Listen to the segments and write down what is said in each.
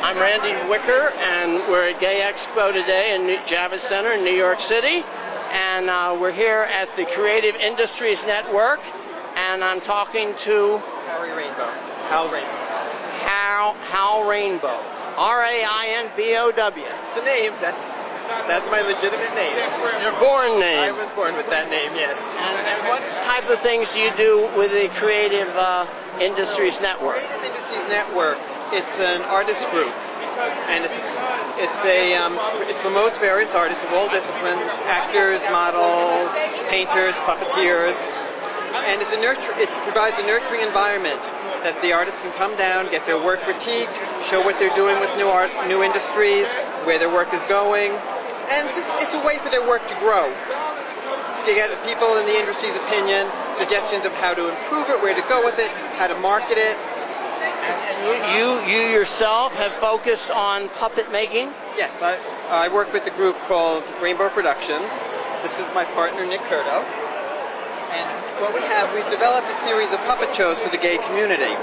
I'm Randy Wicker, and we're at Gay Expo today in Javits Center in New York City. And we're here at the Creative Industries Network, and I'm talking to Hal Rainbow. Hal Rainbow. R-A-I-N-B-O-W. That's the name. That's my legitimate name. Your born name. I was born with that name, yes. And what type of things do you do with the Creative Industries Network? Creative Industries Network. It's an artist group, and it promotes various artists of all disciplines: actors, models, painters, puppeteers, and it provides a nurturing environment that the artists can come down, get their work critiqued, show what they're doing with new industries, where their work is going, and it's a way for their work to grow. You get people in the industry's opinion, suggestions of how to improve it, where to go with it, how to market it. And you yourself have focused on puppet making? Yes, I work with a group called Rainbow Productions. This is my partner, Nick Curto. And what we've developed a series of puppet shows for the gay community.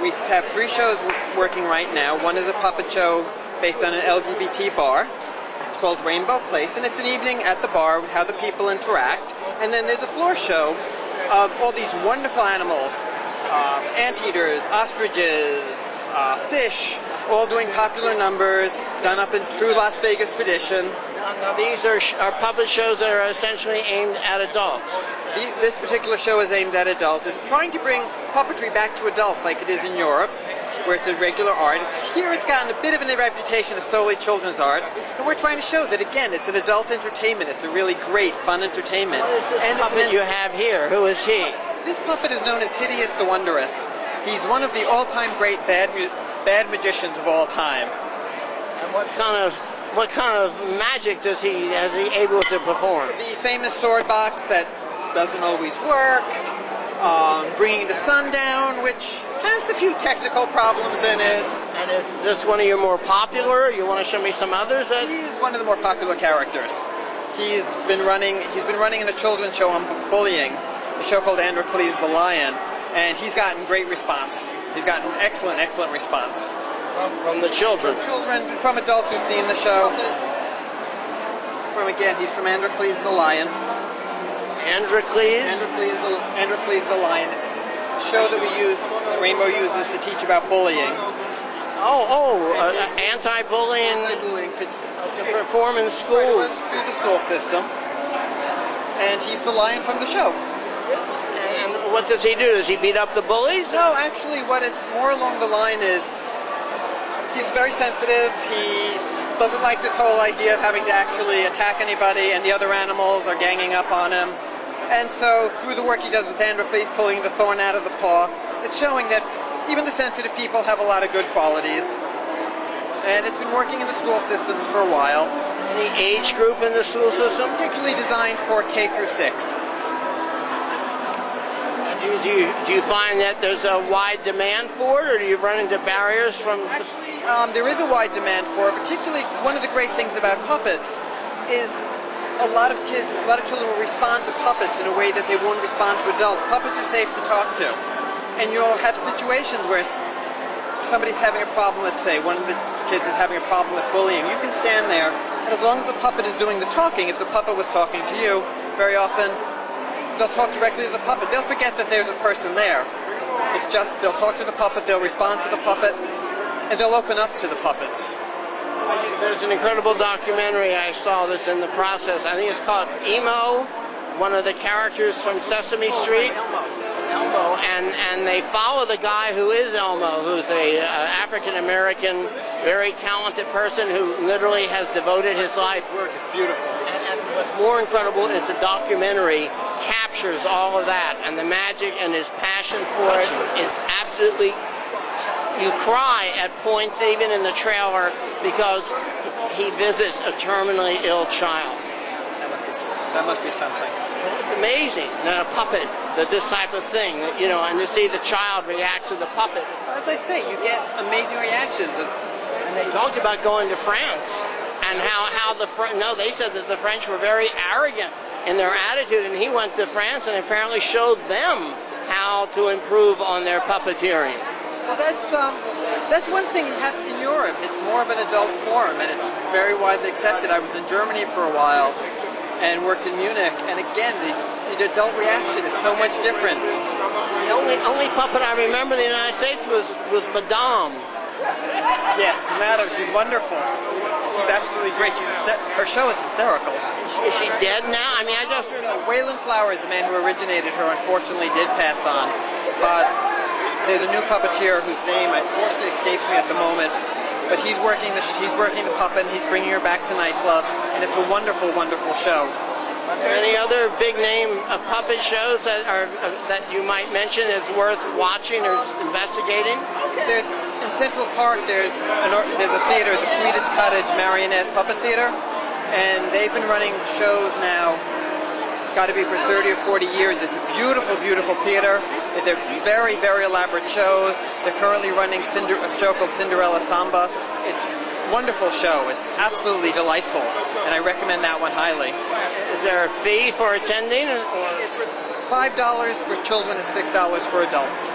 We have 3 shows working right now. One is a puppet show based on an LGBT bar. It's called Rainbow Place, and it's an evening at the bar, how the people interact. And then there's a floor show of all these wonderful animals. Anteaters, ostriches, fish, all doing popular numbers, done up in true Las Vegas tradition. Now these are puppet shows that are essentially aimed at adults. This particular show is aimed at adults. It's trying to bring puppetry back to adults like it is in Europe, where it's a regular art. Here it's gotten a bit of a reputation as solely children's art, and we're trying to show that, again, it's an adult entertainment. It's a really great, fun entertainment. What is this puppet you have here? Who is he? This puppet is known as Hideous the Wondrous. He's one of the all-time great bad magicians of all time. And what kind of magic is he able to perform? The famous sword box that doesn't always work, bringing the sun down, which has a few technical problems in it. And is this one of your more popular? You want to show me some others? He's one of the more popular characters. He's been running in a children's show on bullying, a show called Androcles the Lion, and he's gotten great response. He's gotten excellent response. From the children? From children, from adults who've seen the show. He's from Androcles the Lion. Androcles? Androcles the Lion. It's a show that Rainbow uses to teach about bullying. Anti-bullying. Anti-bullying. To perform in schools. Through the school system. And he's the lion from the show. And what does he do? Does he beat up the bullies? No, actually, what it's more along the line is he's very sensitive. He doesn't like this whole idea of having to actually attack anybody, and the other animals are ganging up on him. And so, through the work he does with Androcles, pulling the thorn out of the paw, it's showing that even the sensitive people have a lot of good qualities. And it's been working in the school systems for a while. Any age group in the school system? Particularly designed for K through 6. Do you find that there's a wide demand for it, or do you run into barriers from... Actually, there is a wide demand for it. Particularly, one of the great things about puppets is a lot of children will respond to puppets in a way that they won't respond to adults. Puppets are safe to talk to. And you'll have situations where somebody's having a problem, let's say, one of the kids is having a problem with bullying. You can stand there, and as long as the puppet is doing the talking, if the puppet was talking to you, very often they'll talk directly to the puppet. They'll forget that there's a person there. It's just they'll talk to the puppet, they'll respond to the puppet, and they'll open up to the puppets. There's an incredible documentary. I saw this in the process. I think it's called Emo, one of the characters from Sesame Street. Elmo, and they follow the guy who is Elmo, who's a African-American, very talented person who literally has devoted his life. It's beautiful. And what's more incredible is the documentary captures all of that, and the magic and his passion for it. It's absolutely, you cry at points even in the trailer because he visits a terminally ill child. That must be something. It's amazing that a puppet, that this type of thing, you know, and to see the child react to the puppet. As I say, you get amazing reactions. And they talked about going to France and how they said that the French were very arrogant in their attitude, and he went to France and apparently showed them how to improve on their puppeteering. Well, that's one thing you have in Europe. It's more of an adult form, and it's very widely accepted. I was in Germany for a while and worked in Munich, and again, the adult reaction is so much different. The only puppet I remember in the United States was Madame. Yes, Madame, she's wonderful. She's absolutely great. Her show is hysterical. Is she dead now? I mean, I just remember. Wayland Flowers, the man who originated her, unfortunately did pass on. But there's a new puppeteer whose name unfortunately escapes me at the moment. But he's working the puppet, and he's bringing her back to nightclubs, and it's a wonderful, wonderful show. Are there any other big name puppet shows that you might mention is worth watching or investigating? In Central Park, there's a theater, the Swedish Cottage Marionette Puppet Theater, and they've been running shows now. It's got to be for 30 or 40 years. It's a beautiful, beautiful theater. They're very, very elaborate shows. They're currently running a show called Cinderella Samba. It's a wonderful show. It's absolutely delightful, and I recommend that one highly. Is there a fee for attending? It's $5 for children and $6 for adults.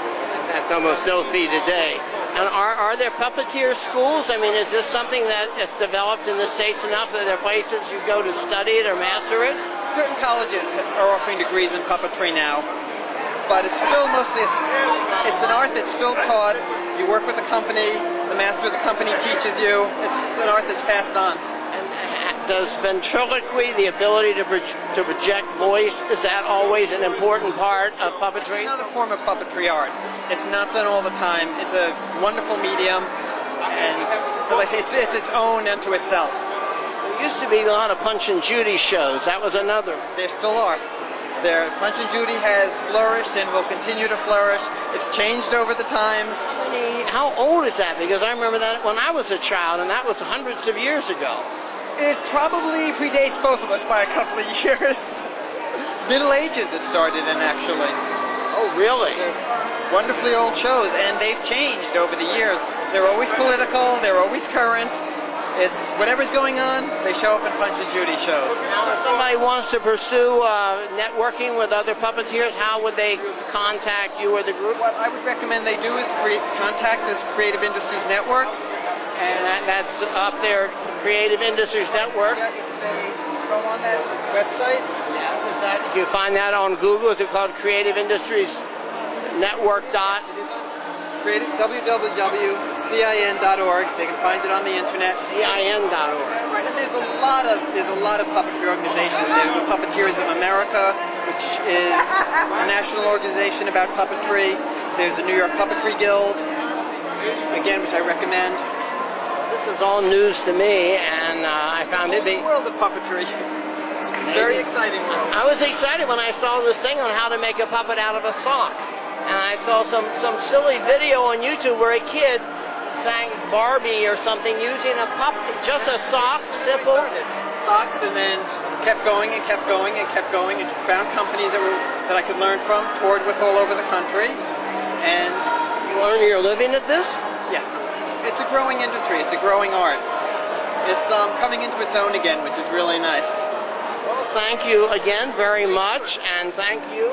That's almost no fee today. And are there puppeteer schools? I mean, is this something that is developed in the States enough that there are places you go to study it or master it? Certain colleges are offering degrees in puppetry now, but it's still mostly it's an art that's still taught. You work with a company, the master of the company teaches you. It's an art that's passed on. And does ventriloquy, the ability to project voice, is that always an important part of puppetry? It's another form of puppetry art. It's not done all the time. It's a wonderful medium, and as I say, it's its own unto itself. There used to be a lot of Punch and Judy shows. That was another. There still are. Punch and Judy has flourished and will continue to flourish. It's changed over the times. How old is that? Because I remember that when I was a child, and that was hundreds of years ago. It probably predates both of us by a couple of years. Middle Ages it started in, actually. Oh, really? They're wonderfully old shows, and they've changed over the years. They're always political, they're always current. It's whatever's going on, they show up in Punch and Judy shows. Now, if somebody wants to pursue networking with other puppeteers, how would they contact you or the group? What I would recommend they do is contact this Creative Industries Network. And that's up there, Creative Industries Network. Yeah, they go on that website. Yes, is that, you find that on Google? Is it called Creative Industries Network? www.cin.org. They can find it on the internet. CIN.org. Right, and there's a lot of puppetry organizations. There's the Puppeteers of America, which is a national organization about puppetry. There's the New York Puppetry Guild, again, which I recommend. This is all news to me, and I found it. The world of puppetry. It's a very exciting world. I was excited when I saw this thing on how to make a puppet out of a sock. And I saw some silly video on YouTube where a kid sang Barbie or something using a puppet, just a sock, simple. Socks, and then kept going and kept going and kept going, and found companies that I could learn from, toured with all over the country, and... You earn your living at this? Yes. It's a growing industry. It's a growing art. It's coming into its own again, which is really nice. Well, thank you again very much, and thank you.